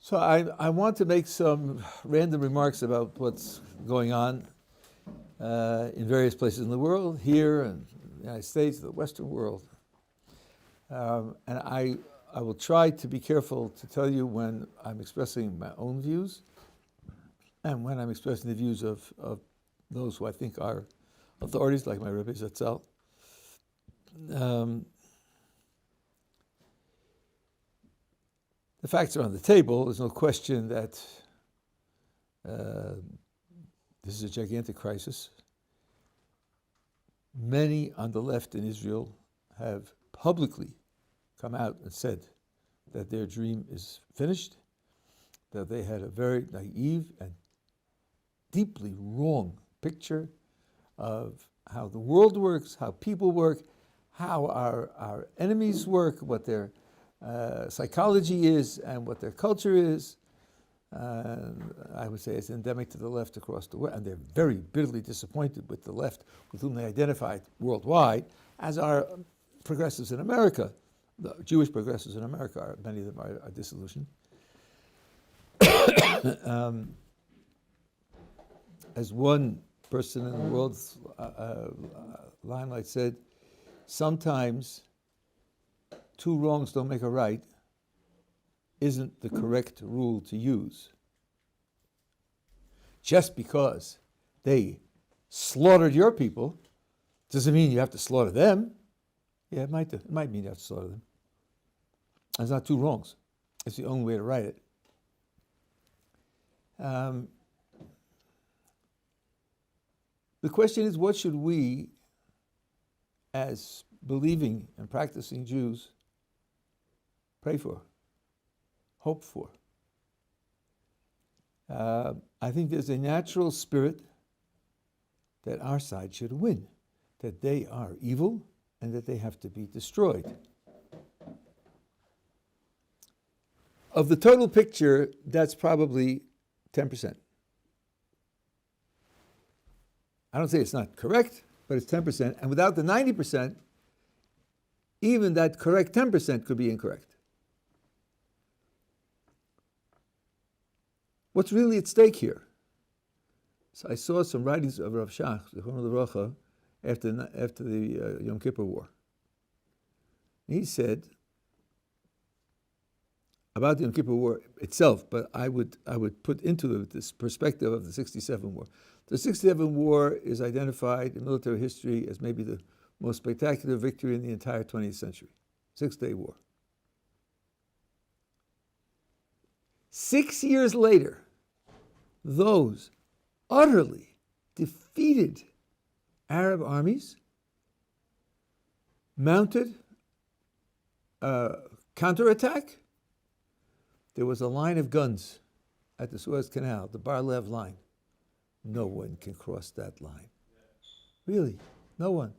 So I want to make some random remarks about what's going on in various places in the world, here in the United States, the Western world. And I will try to be careful to tell you when I'm expressing my own views and when I'm expressing the views of those who I think are authorities, like my Rabbi Zatzal. The facts are on the table. There's no question that this is a gigantic crisis. Many on the left in Israel have publicly come out and said that their dream is finished, that they had a very naive and deeply wrong picture of how the world works, how people work, how our enemies work, what their psychology is and what their culture is. I would say it's endemic to the left across the world, and they're very bitterly disappointed with the left with whom they identified worldwide, as are progressives in America. The Jewish progressives in America, many of them are disillusioned. As one person in the world's limelight said, sometimes two wrongs don't make a right isn't the correct rule to use. Just because they slaughtered your people doesn't mean you have to slaughter them. Yeah, it might mean you have to slaughter them. It's not two wrongs. It's the only way to write it. The question is, what should we, as believing and practicing Jews, pray for, hope for? I think there's a natural spirit that our side should win, that they are evil and that they have to be destroyed. Of the total picture, that's probably 10%. I don't say it's not correct, but it's 10%. And without the 90%, even that correct 10% could be incorrect. What's really at stake here? So I saw some writings of Rav Shach, after the Yom Kippur War. He said about the Yom Kippur War itself, but I would put into this perspective of the 67 War. The 67 War is identified in military history as maybe the most spectacular victory in the entire 20th century. 6-Day War. 6 years later, those utterly defeated Arab armies mounted a counterattack. There was a line of guns at the Suez Canal, the Bar-Lev line. No one can cross that line. Really, no one.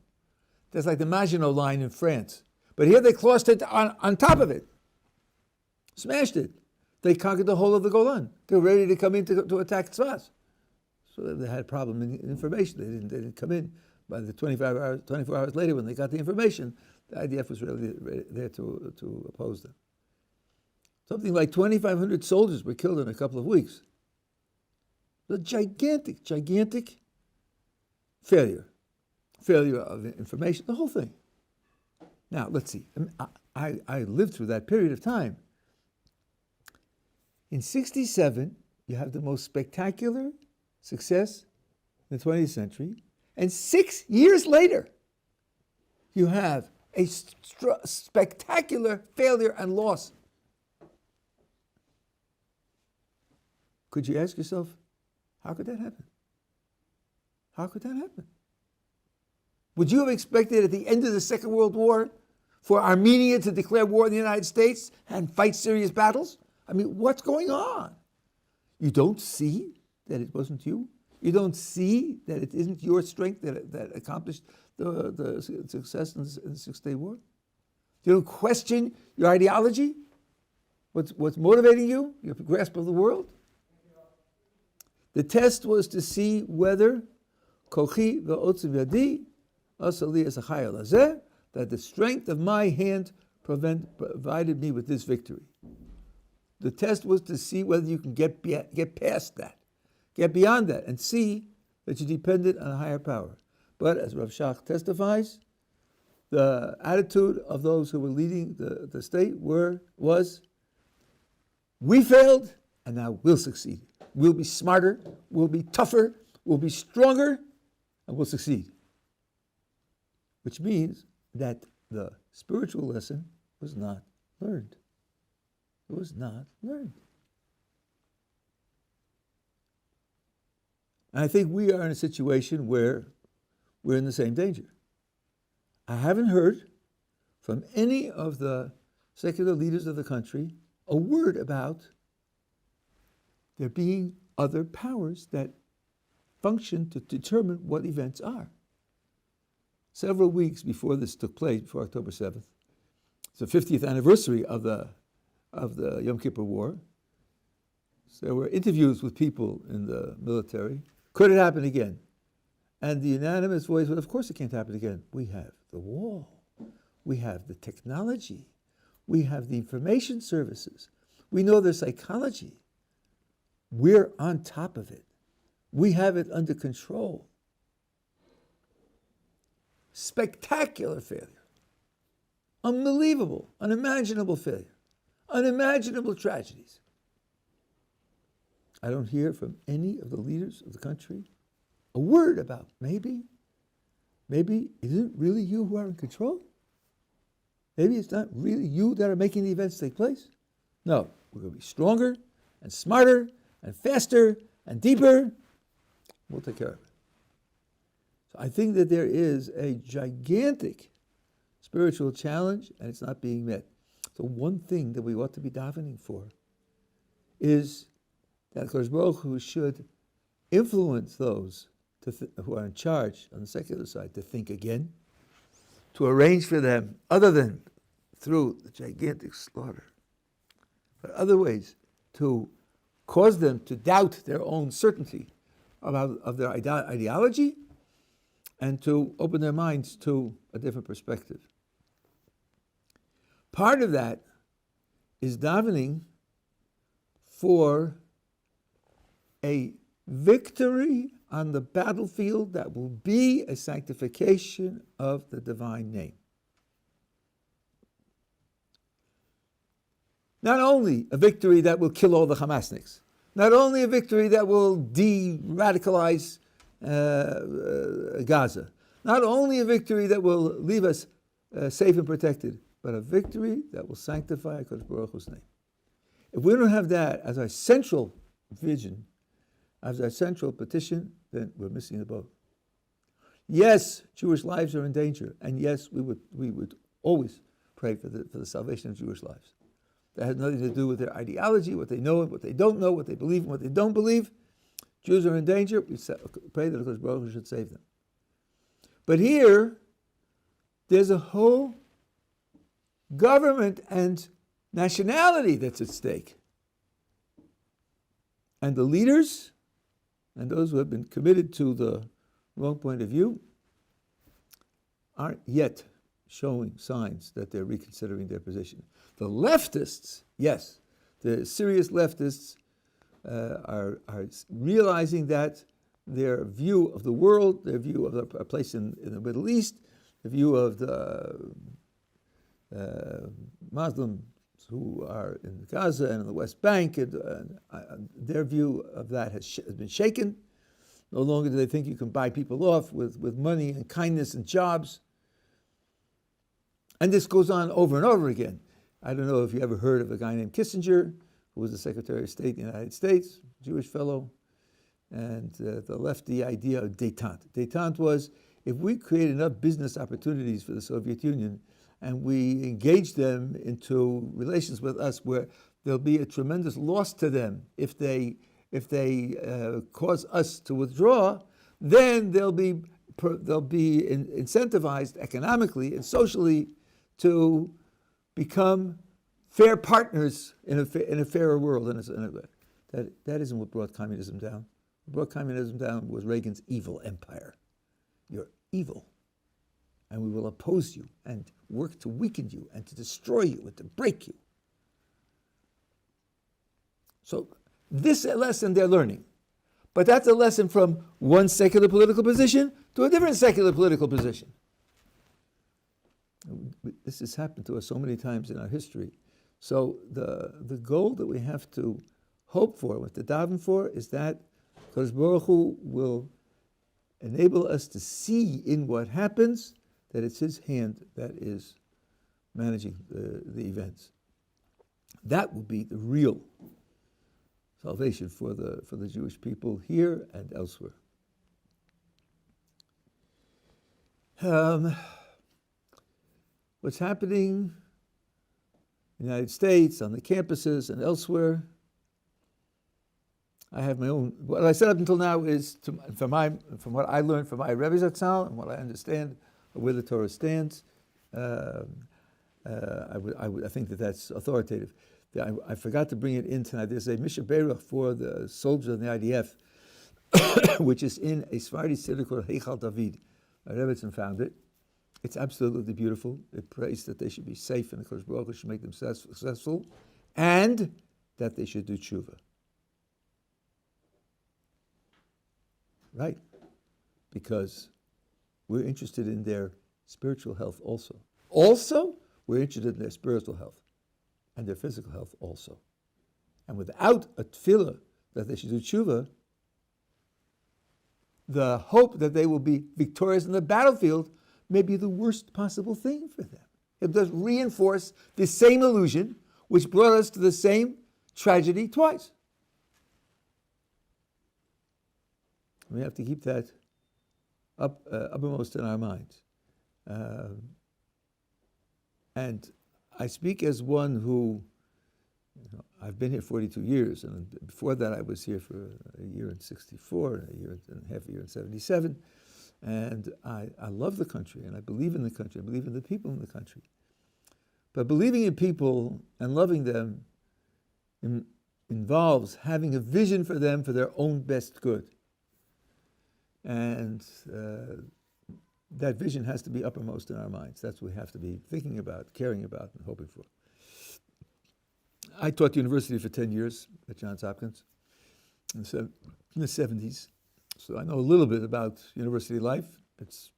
That's like the Maginot line in France. But here they crossed it on top of it. Smashed it. They conquered the whole of the Golan. They were ready to come in to attack Tzfas. So they had a problem in information. They didn't come in. By the 24 hours later, when they got the information, the IDF was really there to oppose them. Something like 2,500 soldiers were killed in a couple of weeks. The gigantic failure of information, the whole thing. Now, let's see. I lived through that period of time. In 67, you have the most spectacular success in the 20th century, and 6 years later, you have a spectacular failure and loss. Could you ask yourself, how could that happen? How could that happen? Would you have expected at the end of the Second World War for Armenia to declare war on the United States and fight serious battles? I mean, what's going on? You don't see that it wasn't you? You don't see that it isn't your strength that accomplished the success in the 6-Day War? You don't question your ideology? What's motivating you? Your grasp of the world? The test was to see whether kochi ve'otziv yadi asali es achayil hazeh, that the strength of my hand provided me with this victory. The test was to see whether you can get past that, get beyond that, and see that you're dependent on a higher power. But as Rav Shach testifies, the attitude of those who were leading the state was, we failed, and now we'll succeed. We'll be smarter, we'll be tougher, we'll be stronger, and we'll succeed. Which means that the spiritual lesson was not learned. It was not learned. And I think we are in a situation where we're in the same danger. I haven't heard from any of the secular leaders of the country a word about there being other powers that function to determine what events are. Several weeks before this took place, before October 7th, it's the 50th anniversary of the Yom Kippur War. So there were interviews with people in the military. Could it happen again? And the unanimous voice was, of course it can't happen again. We have the wall. We have the technology. We have the information services. We know their psychology. We're on top of it. We have it under control. Spectacular failure. Unbelievable, unimaginable failure. Unimaginable tragedies. I don't hear from any of the leaders of the country a word about maybe it isn't really you who are in control. Maybe it's not really you that are making the events take place. No, we're going to be stronger and smarter and faster and deeper. We'll take care of it. So I think that there is a gigantic spiritual challenge, and it's not being met. So one thing that we ought to be davening for is that Kodesh Baruch Hu should influence those who are in charge on the secular side to think again, to arrange for them, other than through the gigantic slaughter, but other ways to cause them to doubt their own certainty of their ideology and to open their minds to a different perspective. Part of that is davening for a victory on the battlefield that will be a sanctification of the divine name. Not only a victory that will kill all the Hamasniks, not only a victory that will de-radicalize Gaza, not only a victory that will leave us safe and protected, but a victory that will sanctify HaKadosh Baruch Hu's name. If we don't have that as our central vision, as our central petition, then we're missing the boat. Yes, Jewish lives are in danger, and yes, we would always pray for the salvation of Jewish lives. That has nothing to do with their ideology, what they know and what they don't know, what they believe and what they don't believe. Jews are in danger. We pray that HaKadosh Baruch Hu should save them. But here, there's a whole government and nationality that's at stake. And the leaders and those who have been committed to the wrong point of view aren't yet showing signs that they're reconsidering their position. The leftists, yes, the serious leftists are realizing that their view of the world, their view of a place in the Middle East, the view of the Muslims who are in Gaza and in the West Bank, their view of that has been shaken. No longer do they think you can buy people off with money and kindness and jobs. And this goes on over and over again. I don't know if you ever heard of a guy named Kissinger, who was the Secretary of State in the United States, Jewish fellow, and the lefty idea of détente. Détente was, if we create enough business opportunities for the Soviet Union and we engage them into relations with us where there'll be a tremendous loss to them if they cause us to withdraw, then they'll be incentivized economically and socially to become fair partners in a fairer world. That isn't what brought communism down. What brought communism down was Reagan's evil empire. You're evil, and we will oppose you and work to weaken you and to destroy you and to break you. So this lesson they're learning. But that's a lesson from one secular political position to a different secular political position. This has happened to us so many times in our history. So the goal that we have to hope for, what to daven for, is that Kadosh Baruch Hu will enable us to see in what happens that it's His hand that is managing the events. That will be the real salvation for the Jewish people here and elsewhere. What's happening in the United States, on the campuses and elsewhere, I have my own. What I said up until now is from what I learned from my Rebbe Zatzal and what I understand of where the Torah stands. I think that that's authoritative. I forgot to bring it in tonight. There's a Mishnah Berach for the soldiers in the IDF, which is in a Sephardi Siddur called Heichal David. Rebbetzin found it. It's absolutely beautiful. It prays that they should be safe and the Kadosh Baruch Hu should make them successful, and that they should do tshuva. Right? Because we're interested in their spiritual health also. Also, we're interested in their spiritual health and their physical health also. And without a tefillah that they should do tshuva, the hope that they will be victorious in the battlefield may be the worst possible thing for them. It does reinforce the same illusion which brought us to the same tragedy twice. We have to keep that uppermost in our minds. And I speak as one who, I've been here 42 years, and before that I was here for a year in 64, and a year and a half a year in 77. And I love the country, and I believe in the country, I believe in the people in the country. But believing in people and loving them involves having a vision for them for their own best good. And that vision has to be uppermost in our minds. That's what we have to be thinking about, caring about, and hoping for. I taught university for 10 years at Johns Hopkins in the 70s. So I know a little bit about university life. It's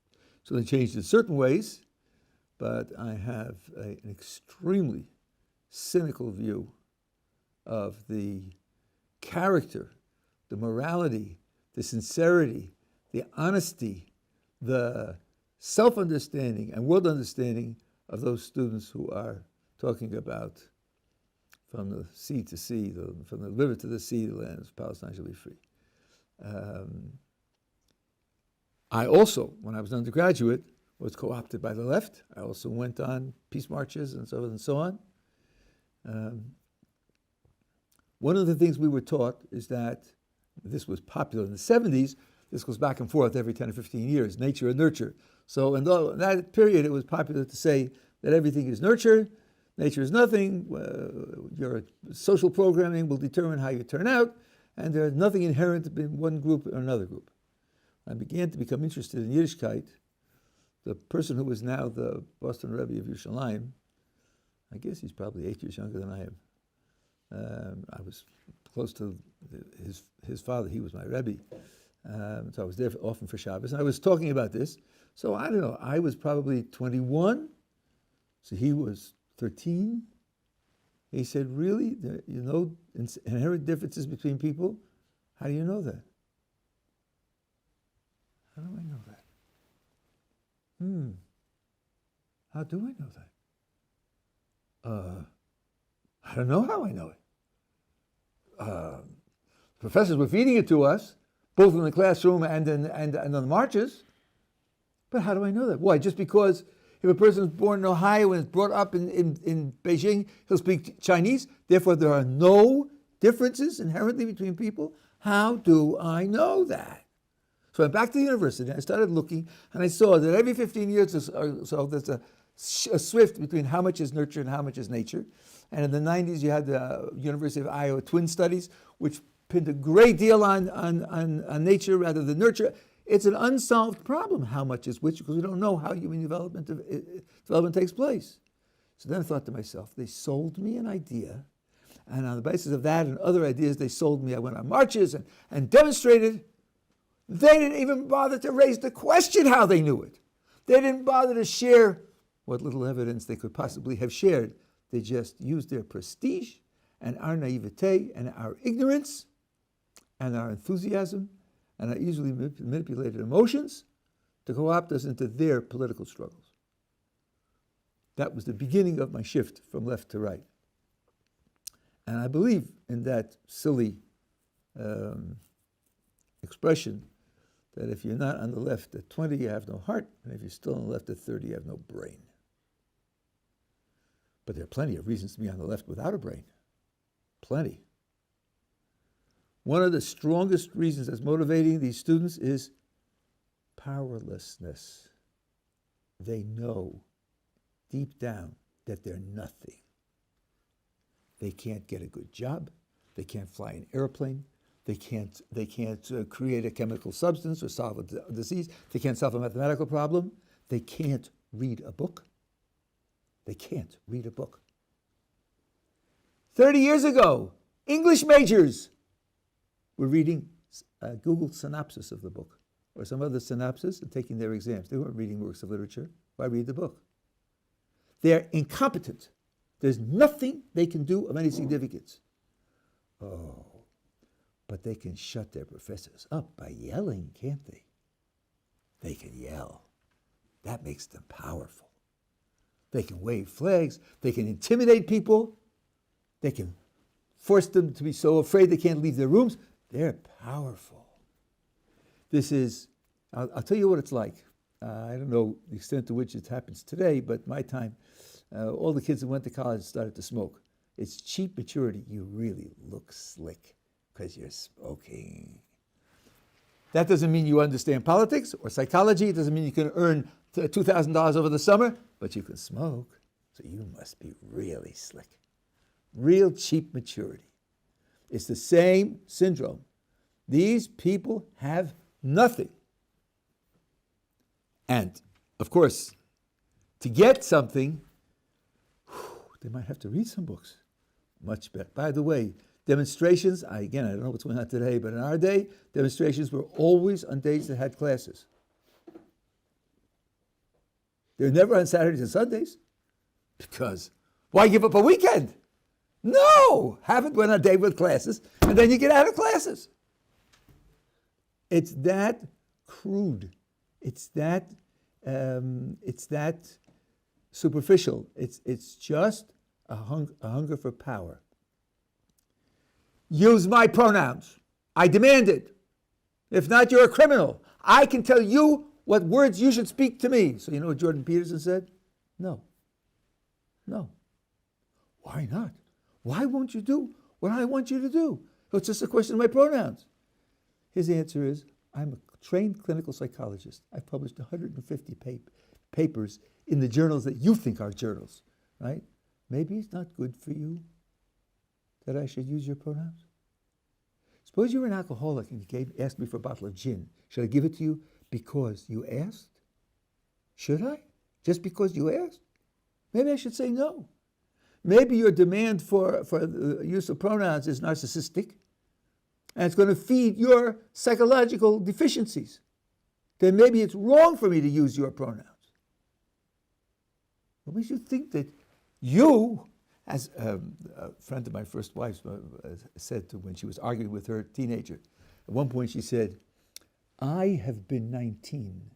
certainly changed in certain ways, but I have an extremely cynical view of the character, the morality, the sincerity, the honesty, the self-understanding and world understanding of those students who are talking about from the sea to sea, from the river to the sea, the land of Palestine shall be free. I also, when I was an undergraduate, was co-opted by the left. I also went on peace marches and so on and so on. One of the things we were taught is that this was popular in the 70s. This goes back and forth every 10 or 15 years, nature and nurture. So in that period, it was popular to say that everything is nurture, nature is nothing, your social programming will determine how you turn out, and there's nothing inherent in one group or another group. I began to become interested in Yiddishkeit. The person who was now the Boston Rebbe of Yerushalayim, I guess he's probably 8 years younger than I am. I was close to his father. He was my Rebbe. So I was there often for Shabbos. And I was talking about this. So I don't know, I was probably 21. So he was 13. He said, really? You know inherent differences between people? How do you know that? How do I know that? How do I know that? I don't know how I know it. Professors were feeding it to us, both in the classroom and on the marches. But how do I know that? Why? Just because if a person is born in Ohio and is brought up in Beijing, he'll speak Chinese. Therefore, there are no differences inherently between people. How do I know that? So I went back to the university, I started looking, and I saw that every 15 years or so, there's a swift between how much is nurture and how much is nature. And in the 90s, you had the University of Iowa Twin Studies, which pinned a great deal on nature rather than nurture. It's an unsolved problem, how much is which, because we don't know how human development takes place. So then I thought to myself, they sold me an idea, And on the basis of that and other ideas they sold me, I went on marches and demonstrated. They didn't even bother to raise the question how they knew it. They didn't bother to share what little evidence they could possibly have shared. They just used their prestige and our naivete and our ignorance and our enthusiasm and our easily manipulated emotions to co-opt us into their political struggles. That was the beginning of my shift from left to right. And I believe in that silly expression that if you're not on the left at 20, you have no heart, and if you're still on the left at 30, you have no brain. But there are plenty of reasons to be on the left without a brain. Plenty. One of the strongest reasons that's motivating these students is powerlessness. They know deep down that they're nothing. They can't get a good job. They can't fly an airplane. They can't create a chemical substance or solve a disease. They can't solve a mathematical problem. They can't read a book. They can't read a book. 30 years ago, English majors were reading a Google synopsis of the book or some other synopsis and taking their exams. They weren't reading works of literature. Why read the book? They're incompetent. There's nothing they can do of any significance. Oh, but they can shut their professors up by yelling, can't they? They can yell. That makes them powerful. They can wave flags. They can intimidate people. They can force them to be so afraid they can't leave their rooms. They're powerful. This is, I'll tell you what it's like. I don't know the extent to which it happens today, but my time, all the kids that went to college started to smoke. It's cheap maturity. You really look slick because you're smoking. That doesn't mean you understand politics or psychology. It doesn't mean you can earn $2,000 over the summer, but you can smoke. So you must be really slick. Real cheap maturity. It's the same syndrome. These people have nothing. And, of course, to get something, they might have to read some books. Much better. By the way, demonstrations, I don't know what's going on today, but in our day, demonstrations were always on days that had classes. They're never on Saturdays and Sundays. Because why give up a weekend? No! Have it when a day with classes, and then you get out of classes. It's that crude. It's that superficial. It's just a hunger for power. Use my pronouns. I demand it. If not, you're a criminal. I can tell you what words you should speak to me. So you know what Jordan Peterson said? No. No. Why not? Why won't you do what I want you to do? It's just a question of my pronouns. His answer is, I'm a trained clinical psychologist. I've published 150 papers in the journals that you think are journals, right? Maybe it's not good for you that I should use your pronouns. Suppose you're an alcoholic and you asked me for a bottle of gin. Should I give it to you because you asked? Should I? Just because you asked? Maybe I should say no. Maybe your demand for the use of pronouns is narcissistic, and it's going to feed your psychological deficiencies. Then maybe it's wrong for me to use your pronouns. What makes you think that you, as a friend of my first wife said to when she was arguing with her teenager, at one point she said, I have been 19,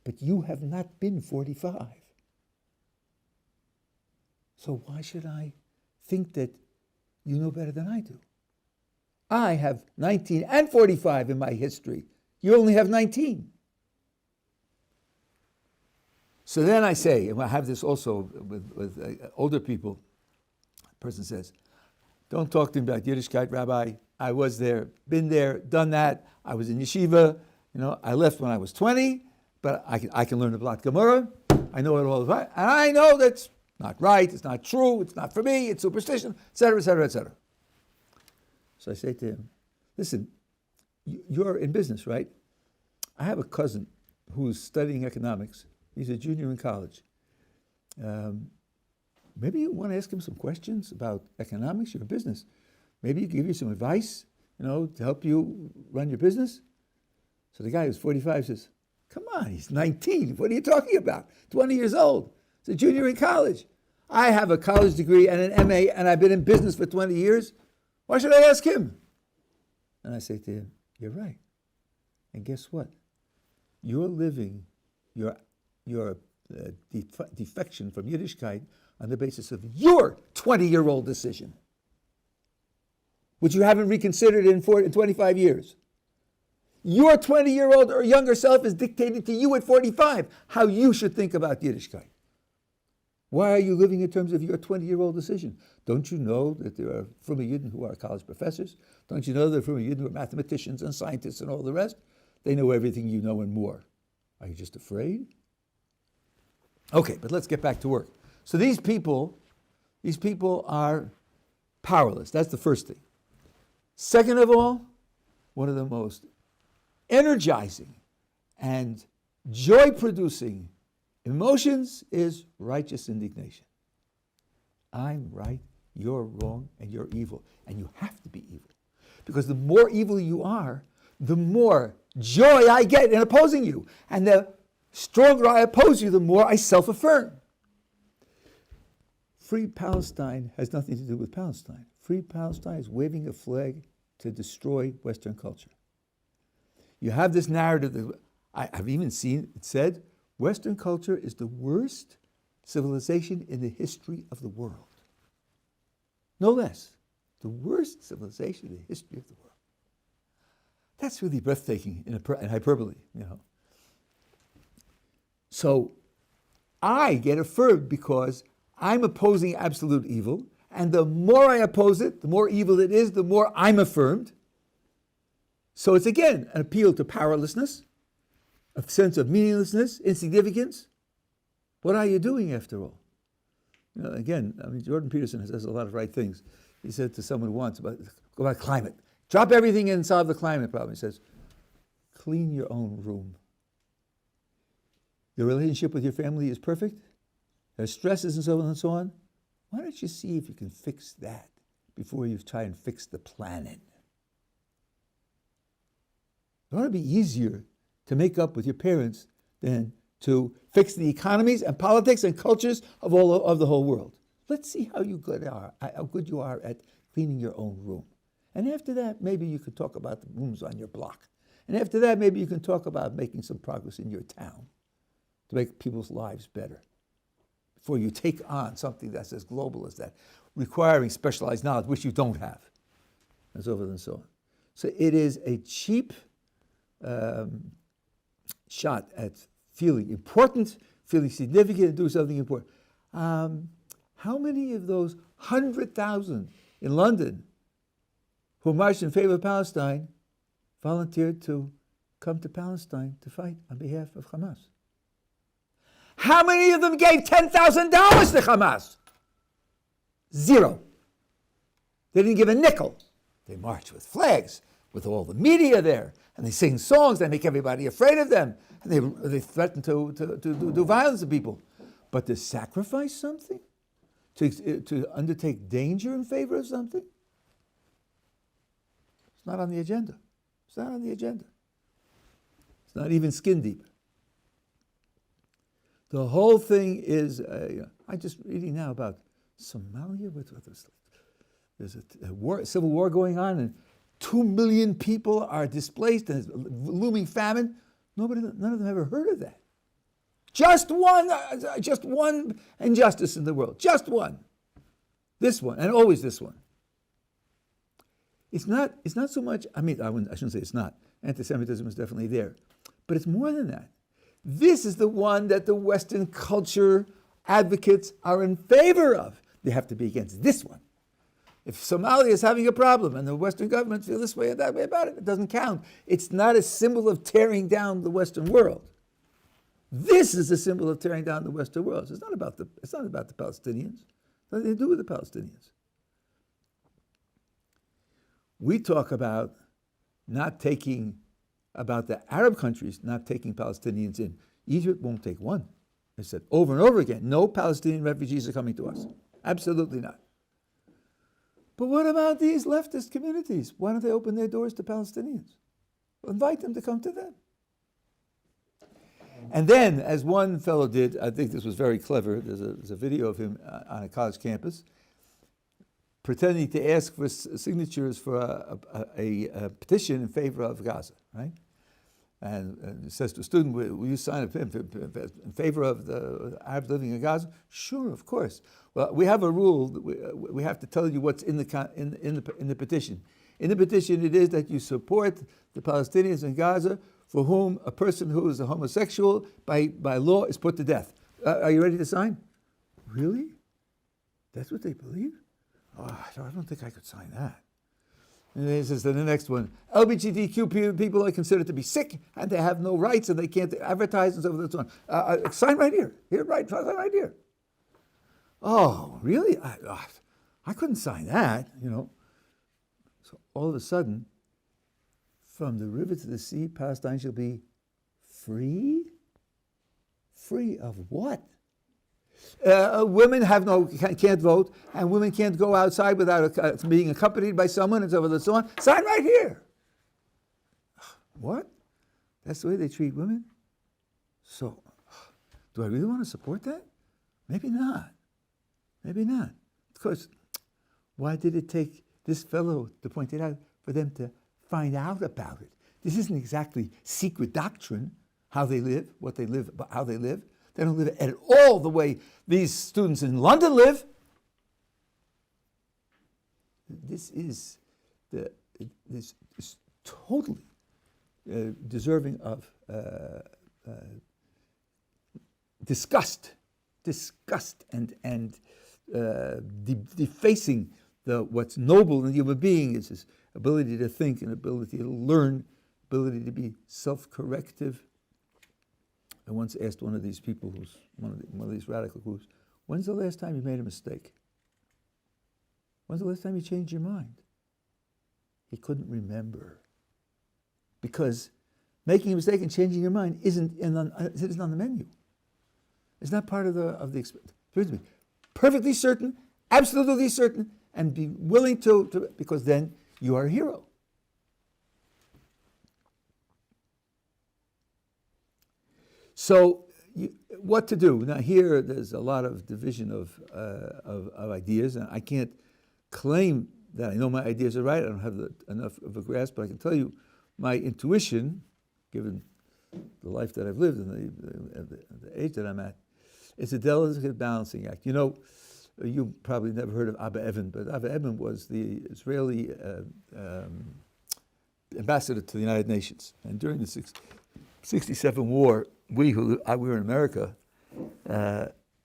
but you have not been 45. So why should I think that you know better than I do? I have 19 and 45 in my history. You only have 19. So then I say, and I have this also with older people, a person says, don't talk to me about Yiddishkeit, Rabbi. I was there, been there, done that. I was in yeshiva. I left when I was 20, but I can learn the Blat Gemara. I know it all about, and I know that's not right, it's not true, it's not for me, it's superstition, etc., etc., etc. So I say to him, listen, you're in business, right? I have a cousin who's studying economics. He's a junior in college. Maybe you want to ask him some questions about economics, your business. Maybe you give you some advice, to help you run your business. So the guy who's 45 says, come on, he's 19. What are you talking about? 20 years old. He's a junior in college. I have a college degree and an MA, and I've been in business for 20 years. Why should I ask him? And I say to him, you're right. And guess what? You're living your defection from Yiddishkeit on the basis of your 20-year-old decision, which you haven't reconsidered in 25 years. Your 20-year-old or younger self is dictating to you at 45 how you should think about Yiddishkeit. Why are you living in terms of your 20-year-old decision? Don't you know that there are Fruma Yidden who are college professors? Don't you know that there are Fruma Yidden who are mathematicians and scientists and all the rest? They know everything you know and more. Are you just afraid? Okay, but let's get back to work. So these people are powerless. That's the first thing. Second of all, one of the most energizing and joy-producing emotions is righteous indignation. I'm right, you're wrong, and you're evil. And you have to be evil. Because the more evil you are, the more joy I get in opposing you. And the stronger I oppose you, the more I self-affirm. Free Palestine has nothing to do with Palestine. Free Palestine is waving a flag to destroy Western culture. You have this narrative that I've even seen it said, Western culture is the worst civilization in the history of the world. No less. The worst civilization in the history of the world. That's really breathtaking in hyperbole, So I get affirmed because I'm opposing absolute evil, and the more I oppose it, the more evil it is, the more I'm affirmed. So it's again an appeal to powerlessness, a sense of meaninglessness, insignificance. What are you doing after all? Jordan Peterson says a lot of right things. He said to someone once about climate, drop everything and solve the climate problem. He says, clean your own room. Your relationship with your family is perfect. There's stresses and so on and so on. Why don't you see if you can fix that before you try and fix the planet? It ought to be easier to make up with your parents than to fix the economies and politics and cultures of the whole world. Let's see how good you are at cleaning your own room. And after that, maybe you could talk about the rooms on your block. And after that, maybe you can talk about making some progress in your town to make people's lives better. Before you take on something that's as global as that, requiring specialized knowledge, which you don't have, and so forth and so on. So it is a cheap shot at feeling important, feeling significant, and doing something important. How many of those 100,000 in London who marched in favor of Palestine volunteered to come to Palestine to fight on behalf of Hamas? How many of them gave $10,000 to Hamas? Zero. They didn't give a nickel. They marched with flags, with all the media there, and they sing songs, they make everybody afraid of them, and they threaten to do violence to people. But to sacrifice something? To undertake danger in favor of something? It's not on the agenda. It's not on the agenda. It's not even skin deep. The whole thing is, I'm just reading now about Somalia. There's a civil war going on, and 2 million people are displaced, and there's looming famine. None of them ever heard of that. Just one injustice in the world. Just one. This one, and always this one. It's not so much, I shouldn't say it's not. Anti-Semitism is definitely there. But it's more than that. This is the one that the Western culture advocates are in favor of. They have to be against this one. If Somalia is having a problem and the Western governments feel this way and that way about it, it doesn't count. It's not a symbol of tearing down the Western world. This is a symbol of tearing down the Western world. So it's not about the Palestinians. It's nothing to do with the Palestinians. We talk about about the Arab countries not taking Palestinians in. Egypt won't take one. They said over and over again, no Palestinian refugees are coming to us. Absolutely not. But what about these leftist communities? Why don't they open their doors to Palestinians? Invite them to come to them. And then, as one fellow did, I think this was very clever, there's a video of him on a college campus, pretending to ask for signatures for a petition in favor of Gaza, right? And it says to a student, will you sign up in favor of the Arabs living in Gaza? Sure, of course. Well, we have a rule that we have to tell you what's in the petition. In the petition, it is that you support the Palestinians in Gaza for whom a person who is a homosexual by law is put to death. Are you ready to sign? Really? That's what they believe? Oh, I don't think I could sign that. And then he says to the next one, LGBTQ people are considered to be sick and they have no rights and they can't advertise and so forth and so on. Sign right here. Here, right, sign right here. Oh, really? I couldn't sign that, So all of a sudden, from the river to the sea, Palestine shall be free? Free of what? Women can't vote, and women can't go outside without being accompanied by someone, and so forth and so on. Sign right here. What? That's the way they treat women? So, do I really want to support that? Maybe not. Maybe not. Of course, why did it take this fellow to point it out for them to find out about it? This isn't exactly secret doctrine, how they live, what they live, how they live. They don't live at all the way these students in London live. This is totally deserving of disgust, and defacing what's noble in the human being is his ability to think and ability to learn, ability to be self-corrective. I once asked one of these people, who's one of these radical groups, when's the last time you made a mistake? When's the last time you changed your mind? He couldn't remember. Because making a mistake and changing your mind isn't on the menu. It's not part of the experience. Perfectly certain, absolutely certain, and be willing to because then you are a hero. So, what to do? Now here, there's a lot of division of ideas, and I can't claim that I know my ideas are right. I don't have enough of a grasp, but I can tell you my intuition, given the life that I've lived and the age that I'm at, it's a delicate balancing act. You probably never heard of Abba Eban, but Abba Eban was the Israeli ambassador to the United Nations. And during the 1967 war, we were in America,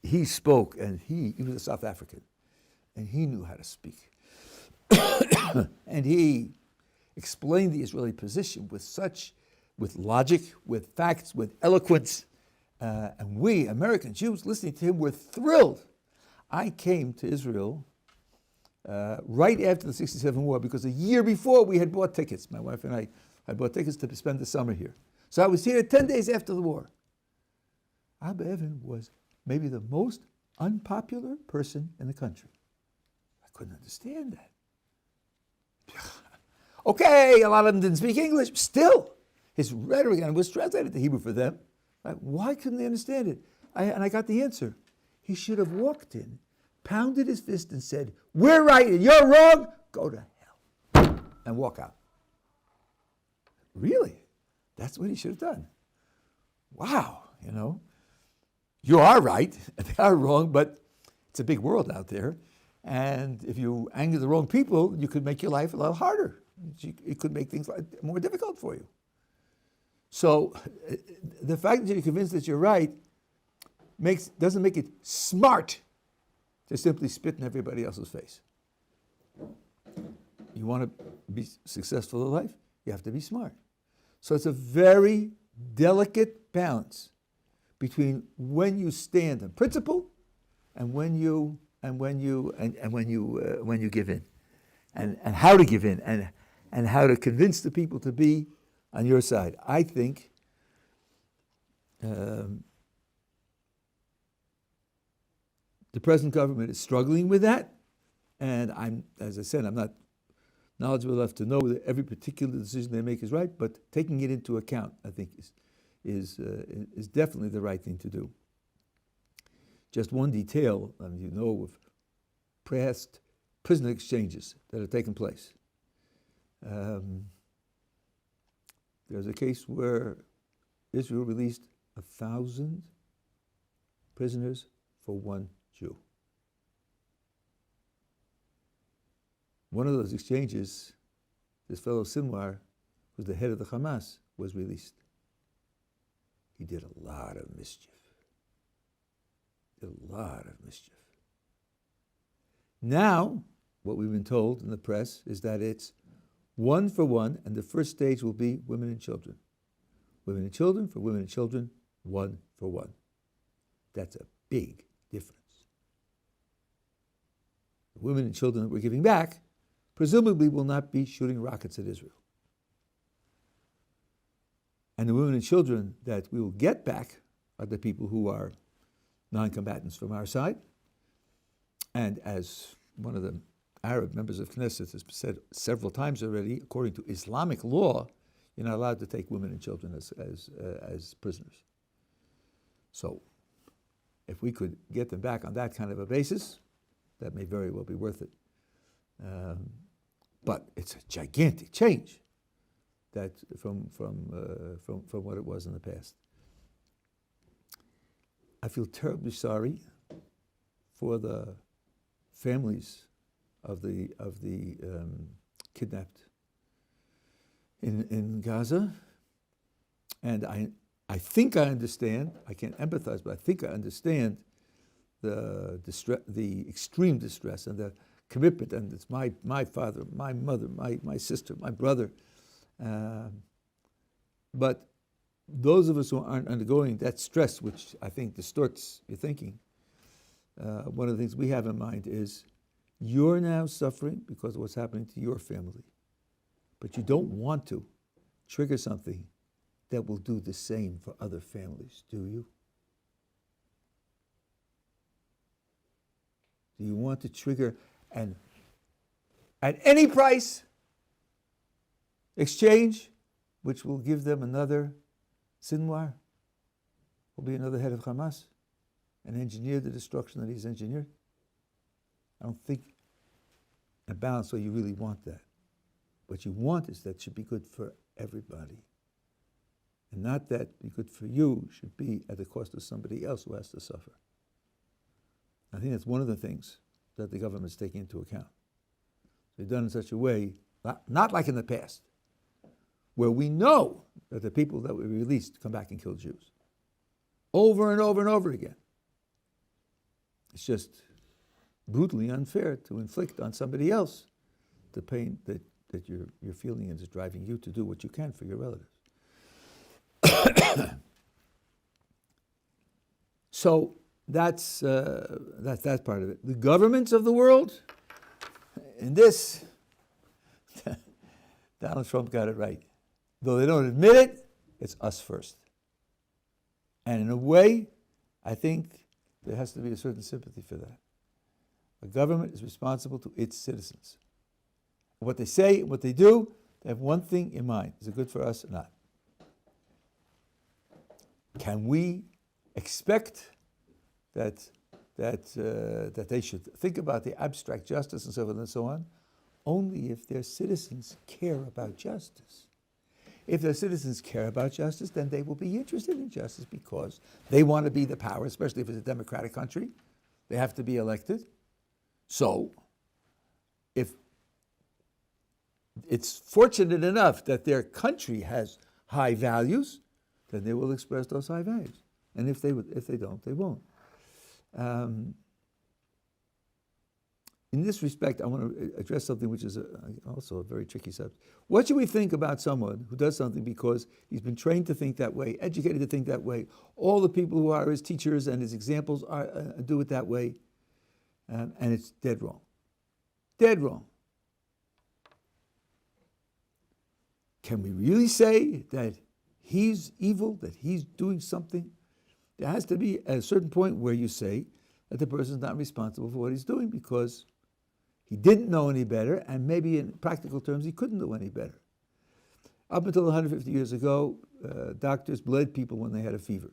he spoke, and he was a South African, and he knew how to speak. And he explained the Israeli position with logic, with facts, with eloquence, and we, American Jews, listening to him, were thrilled. I came to Israel right after the 1967 war because a year before we had bought tickets. My wife and I had bought tickets to spend the summer here. So I was here 10 days after the war. Abba Eban was maybe the most unpopular person in the country. I couldn't understand that. Okay, a lot of them didn't speak English. Still, his rhetoric, and it was translated to Hebrew for them. Why couldn't they understand it? And I got the answer. He should have walked in, pounded his fist and said, "We're right and you're wrong, go to hell," and walk out. Really? That's what he should have done. Wow, you are right, and they are wrong, but it's a big world out there. And if you anger the wrong people, you could make your life a lot harder. It could make things more difficult for you. So the fact that you're convinced that you're right doesn't make it smart to simply spit in everybody else's face. You want to be successful in life, you have to be smart. So it's a very delicate balance between when you stand on principle and when you give in, and how to give in, and how to convince the people to be on your side. I think the present government is struggling with that. And as I said, I'm not knowledgeable enough to know that every particular decision they make is right, but taking it into account, I think, is definitely the right thing to do. Just one detail, you know, of past prisoner exchanges that have taken place. There's a case where Israel released 1,000 prisoners for one Jew. One of those exchanges, this fellow Sinwar, who's the head of the Hamas, was released. He did a lot of mischief. Now, what we've been told in the press is that it's 1 for 1, and the first stage will be women and children. Women and children for women and children, 1 for 1. That's a big difference. The women and children that we're giving back presumably will not be shooting rockets at Israel. And the women and children that we will get back are the people who are non-combatants from our side. And as one of the Arab members of Knesset has said several times already, according to Islamic law, you're not allowed to take women and children as prisoners. So if we could get them back on that kind of a basis, that may very well be worth it. But it's a gigantic change that from what it was in the past. I feel terribly sorry for the families of the kidnapped in Gaza, and I think I understand. I can't empathize, but I think I understand the extreme distress and the commitment. And it's my father, my mother, my sister, my brother. But those of us who aren't undergoing that stress, which I think distorts your thinking, one of the things we have in mind is you're now suffering because of what's happening to your family. But you don't want to trigger something that will do the same for other families, do you? Do you want to trigger and at any price exchange, which will give them another Sinwar, will be another head of Hamas, and engineer the destruction that he's engineered? I don't think in a balanced way you really want that. What you want is that it should be good for everybody. And not that be good for you should be at the cost of somebody else who has to suffer. I think that's one of the things that the government is taking into account. They've done in such a way, not like in the past, where we know that the people that we released come back and kill Jews. Over and over and over again. It's just brutally unfair to inflict on somebody else the pain that you're feeling and is driving you to do what you can for your relatives. So that's that part of it. The governments of the world, in this, Donald Trump got it right. Though they don't admit it, it's us first. And in a way, I think there has to be a certain sympathy for that. A government is responsible to its citizens. What they say, what they do, they have one thing in mind. Is it good for us or not? Can we expect that they should think about the abstract justice and so forth and so on? Only if their citizens care about justice. If their citizens care about justice, then they will be interested in justice because they want to be the power, especially if it's a democratic country. They have to be elected. So, if it's fortunate enough that their country has high values, then they will express those high values. And if they don't, they won't. In this respect, I want to address something which is also a very tricky subject. What should we think about someone who does something because he's been trained to think that way, educated to think that way? All the people who are his teachers and his examples do it that way, and it's dead wrong. Dead wrong. Can we really say that he's evil, that he's doing something? There has to be a certain point where you say that the person is not responsible for what he's doing because He didn't know any better, and maybe in practical terms, he couldn't know any better. Up until 150 years ago, doctors bled people when they had a fever.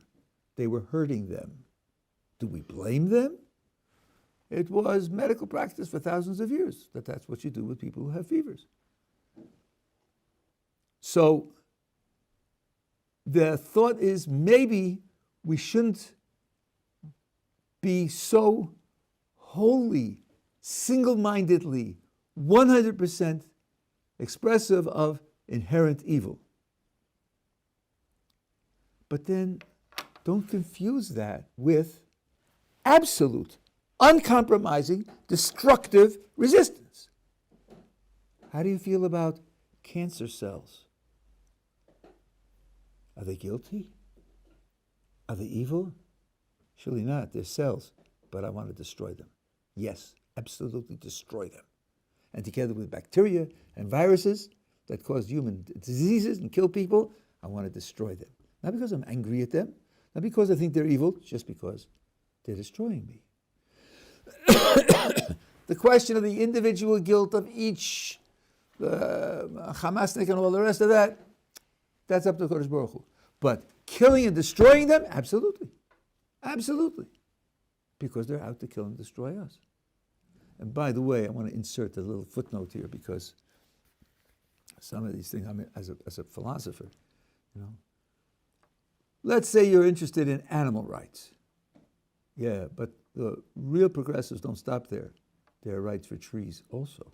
They were hurting them. Do we blame them? It was medical practice for thousands of years that that's what you do with people who have fevers. So the thought is maybe we shouldn't be so wholly, single-mindedly, 100% expressive of inherent evil. But then don't confuse that with absolute, uncompromising, destructive resistance. How do you feel about cancer cells? Are they guilty? Are they evil? Surely not. They're cells, but I want to destroy them. Yes, absolutely destroy them. And together with bacteria and viruses that cause human diseases and kill people, I want to destroy them. Not because I'm angry at them, not because I think they're evil, just because they're destroying me. The question of the individual guilt of each Hamasnik and all the rest of that, that's up to Kodesh Baruch Hu. But killing and destroying them, absolutely. Absolutely. Because they're out to kill and destroy us. And by the way, I want to insert a little footnote here because some of these things, I mean, as a philosopher, let's say you're interested in animal rights. Yeah, but the real progressives don't stop there. There are rights for trees also.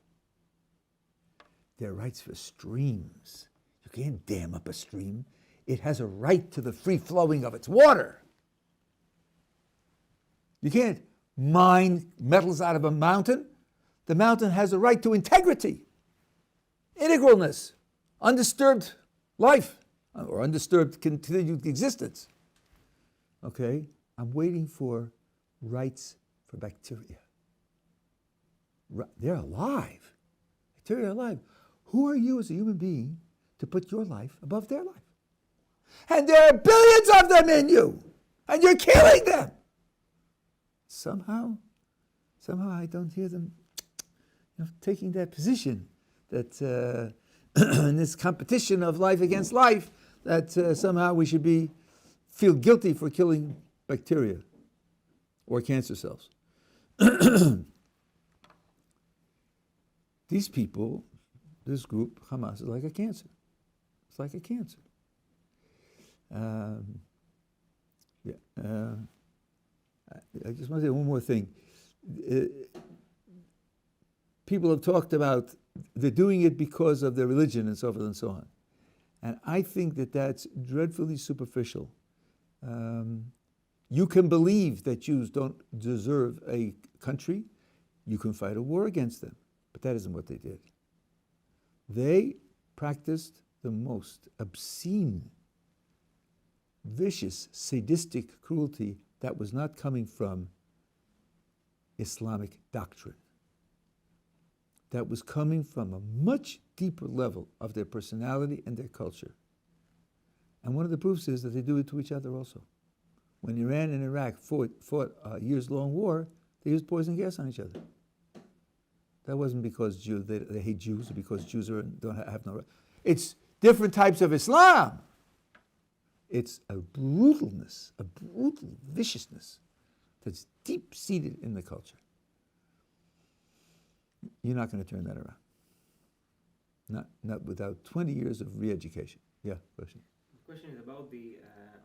There are rights for streams. You can't dam up a stream. It has a right to the free flowing of its water. You can't mine metals out of a mountain. The mountain has a right to integrity, integralness, undisturbed life, or undisturbed continued existence. Okay? I'm waiting for rights for bacteria. They're alive. Bacteria are alive. Who are you as a human being to put your life above their life? And there are billions of them in you, and you're killing them. Somehow I don't hear them taking that position that in this competition of life against life, that somehow we should feel guilty for killing bacteria or cancer cells. These people, this group, Hamas, is like a cancer. It's like a cancer. I just want to say one more thing. People have talked about they're doing it because of their religion and so forth and so on. And I think that that's dreadfully superficial. You can believe that Jews don't deserve a country. You can fight a war against them. But that isn't what they did. They practiced the most obscene, vicious, sadistic cruelty that was not coming from Islamic doctrine. That was coming from a much deeper level of their personality and their culture. And one of the proofs is that they do it to each other also. When Iran and Iraq fought a years-long war, they used poison gas on each other. That wasn't because they hate Jews, or because Jews don't have no right. It's different types of Islam. It's a brutalness, a brutal viciousness that's deep-seated in the culture. You're not going to turn that around. Not without 20 years of re-education. Yeah, question. The question is about the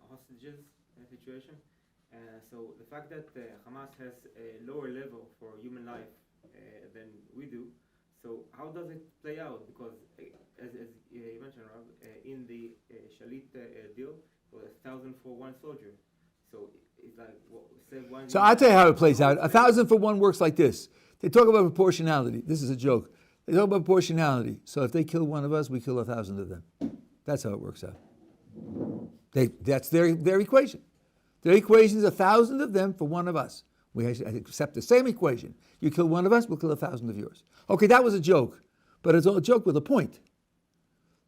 hostages situation. So the fact that Hamas has a lower level for human life than we do, so how does it play out? Because as you mentioned, Rob, in the Shalit deal, it was 1,000 for one soldier. So it's like, say one... So I'll tell you how it plays out. 1,000 for one works like this. They talk about proportionality. This is a joke. They talk about proportionality. So if they kill one of us, we kill 1,000 of them. That's how it works out. That's their equation. Their equation is 1,000 of them for one of us. We accept the same equation. You kill one of us, we'll kill 1,000 of yours. Okay, that was a joke. But it's a joke with a point.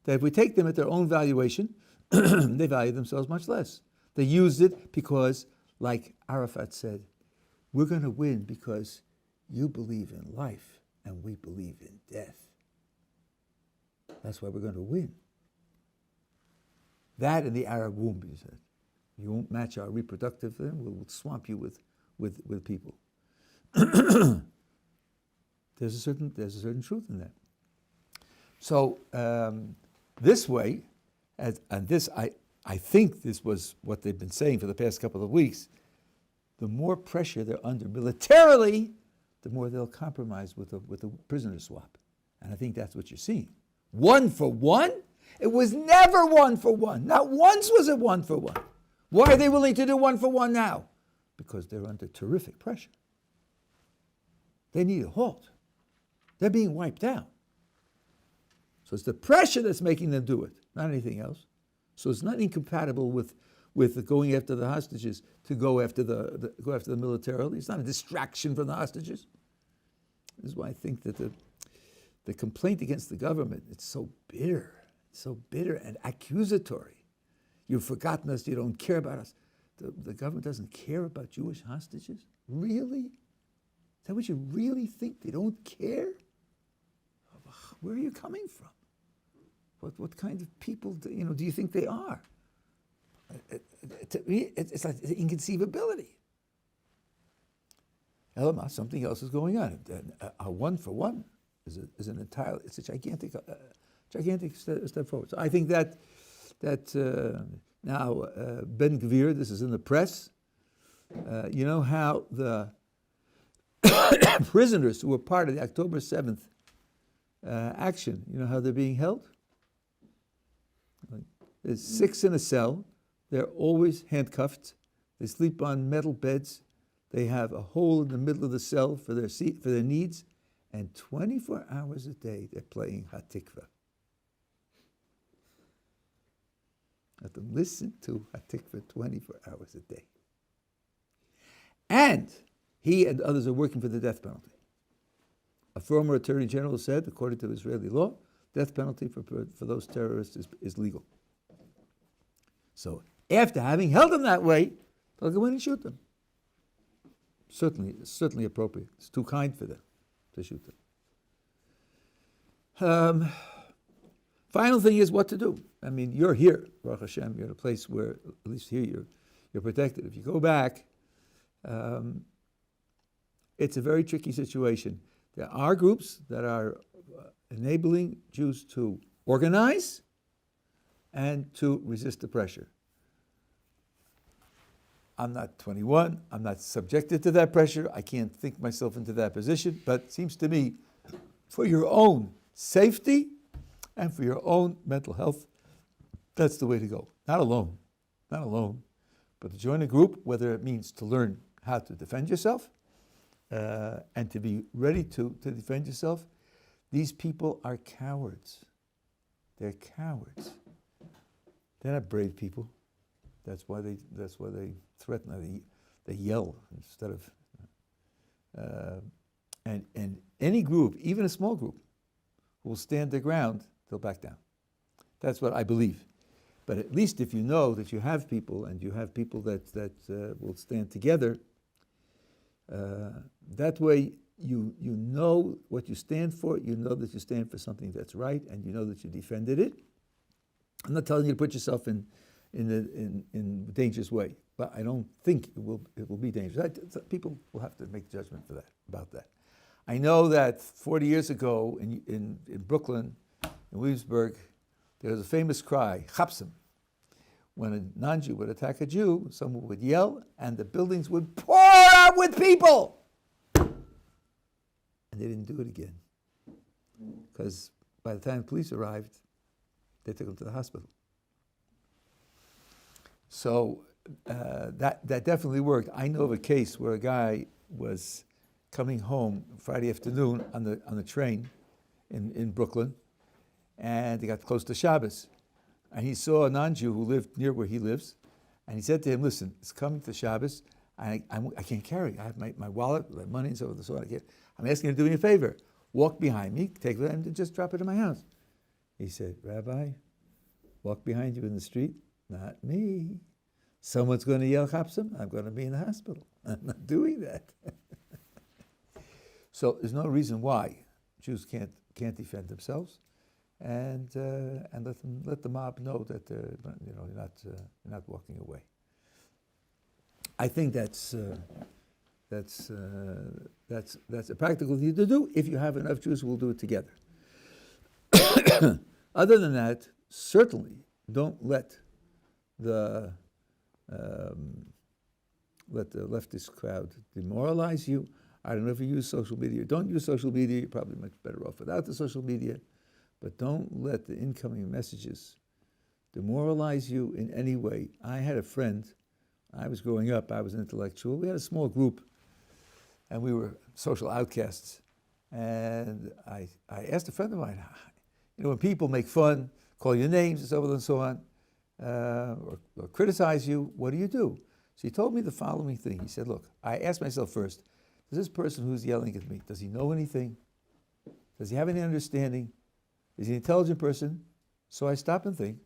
That if we take them at their own valuation, they value themselves much less. They used it because, like Arafat said, we're going to win because you believe in life and we believe in death. That's why we're going to win. That and the Arab womb, he said. You won't match our reproductive thing, we'll swamp you with people. There's a certain truth in that. So this way, and this I think this was what they've been saying for the past couple of weeks, the more pressure they're under militarily, the more they'll compromise with a prisoner swap. And I think that's what you're seeing. 1 for 1? It was never 1 for 1. Not once was it 1 for 1. Why are they willing to do 1 for 1 now? Because they're under terrific pressure. They need a halt. They're being wiped out. So it's the pressure that's making them do it, not anything else. So it's not incompatible with going after the hostages to go after the militarily. It's not a distraction from the hostages. This is why I think that the complaint against the government, it's so bitter and accusatory. You've forgotten us, you don't care about us. The government doesn't care about Jewish hostages? Really? Is that what you really think? They don't care? Where are you coming from? What kind of people do you think they are? To me, it's like inconceivability. Elama, something else is going on. A 1 for 1 is an entirely, it's a gigantic step forward. So I think that now Ben Gvir, this is in the press. You know how the prisoners who were part of the October 7th action, you know how they're being held? There's 6 in a cell. They're always handcuffed. They sleep on metal beds. They have a hole in the middle of the cell for their needs. And 24 hours a day, they're playing Hatikva. Let them listen to Hatikva 24 hours a day. And he and others are working for the death penalty. A former attorney general said, according to Israeli law, death penalty for those terrorists is legal. So after having held them that way, they'll go in and shoot them. Certainly appropriate. It's too kind for them to shoot them. Final thing is what to do. I mean, you're here, Baruch Hashem. You're in a place where, at least here, you're protected. If you go back, it's a very tricky situation. There are groups that are enabling Jews to organize and to resist the pressure. I'm not 21. I'm not subjected to that pressure. I can't think myself into that position. But it seems to me, for your own safety and for your own mental health, that's the way to go. Not alone, but to join a group, whether it means to learn how to defend yourself and to be ready to defend yourself. These people are cowards. They're cowards. They're not brave people. That's why they threaten. They yell instead of. And any group, even a small group, will stand their ground. They'll back down. That's what I believe. But at least if you know that you have people and you have people that will stand together, that way you know what you stand for. You know that you stand for something that's right, and you know that you defended it. I'm not telling you to put yourself in a dangerous way, but I don't think it will be dangerous. People will have to make judgment about that. I know that 40 years ago in Brooklyn, in Williamsburg, there was a famous cry, chapsim. When a non-Jew would attack a Jew, someone would yell, and the buildings would pour out with people. And they didn't do it again. Because by the time police arrived, they took him to the hospital. So that definitely worked. I know of a case where a guy was coming home Friday afternoon on the train in Brooklyn, and he got close to Shabbos. And he saw a non-Jew who lived near where he lives, and he said to him, listen, it's coming to Shabbos, and I can't carry. I have my wallet, my money, and so on. I'm asking you to do me a favor. Walk behind me, take it, and just drop it in my house. He said, Rabbi, walk behind you in the street? Not me. Someone's going to yell chapsim, I'm going to be in the hospital. I'm not doing that. So there's no reason why Jews can't defend themselves, and let the mob know that you're not walking away. I think that's a practical thing to do. If you have enough Jews, we'll do it together. Other than that, certainly don't let the leftist crowd demoralize you. I don't know if you use social media or don't use social media. You're probably much better off without the social media. But don't let the incoming messages demoralize you in any way. I had a friend. I was growing up. I was an intellectual. We had a small group, and we were social outcasts. And I asked a friend of mine, when people make fun, call you names and so on and so on, or criticize you, what do you do? So he told me the following thing. He said, look, I asked myself first, does this person who's yelling at me, does he know anything? Does he have any understanding? Is he an intelligent person? So I stop and think,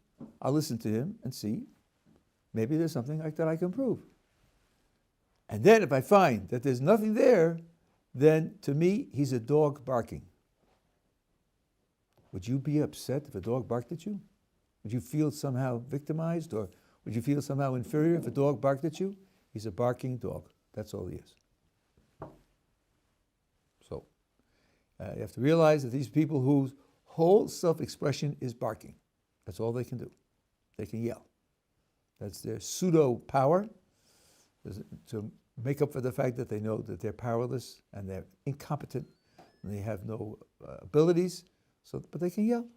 I'll listen to him and see, maybe there's something like that I can prove. And then if I find that there's nothing there, then to me, he's a dog barking. Would you be upset if a dog barked at you? Would you feel somehow victimized, or would you feel somehow inferior if a dog barked at you? He's a barking dog. That's all he is. So you have to realize that these people whose whole self-expression is barking. That's all they can do. They can yell. That's their pseudo-power, to make up for the fact that they know that they're powerless and they're incompetent and they have no abilities. But they can yell.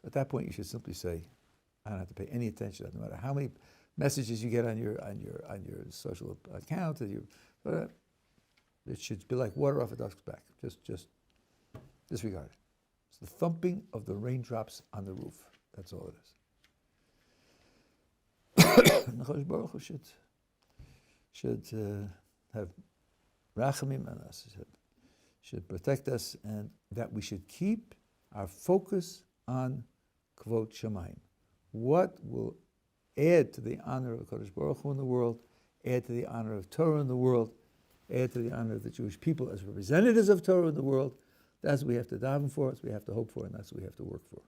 So at that point, you should simply say, I don't have to pay any attention. No matter how many messages you get on your social account, it should be like water off a duck's back. Just disregard it. It's the thumping of the raindrops on the roof. That's all it is. Nakadosh Baruch Hu should have rachamim on us. Should protect us, and that we should keep our focus on Kvod Shamayim. What will add to the honor of Kadosh Baruch Hu in the world, add to the honor of Torah in the world, add to the honor of the Jewish people as representatives of Torah in the world. That's what we have to daven for, that's what we have to hope for, and that's what we have to work for.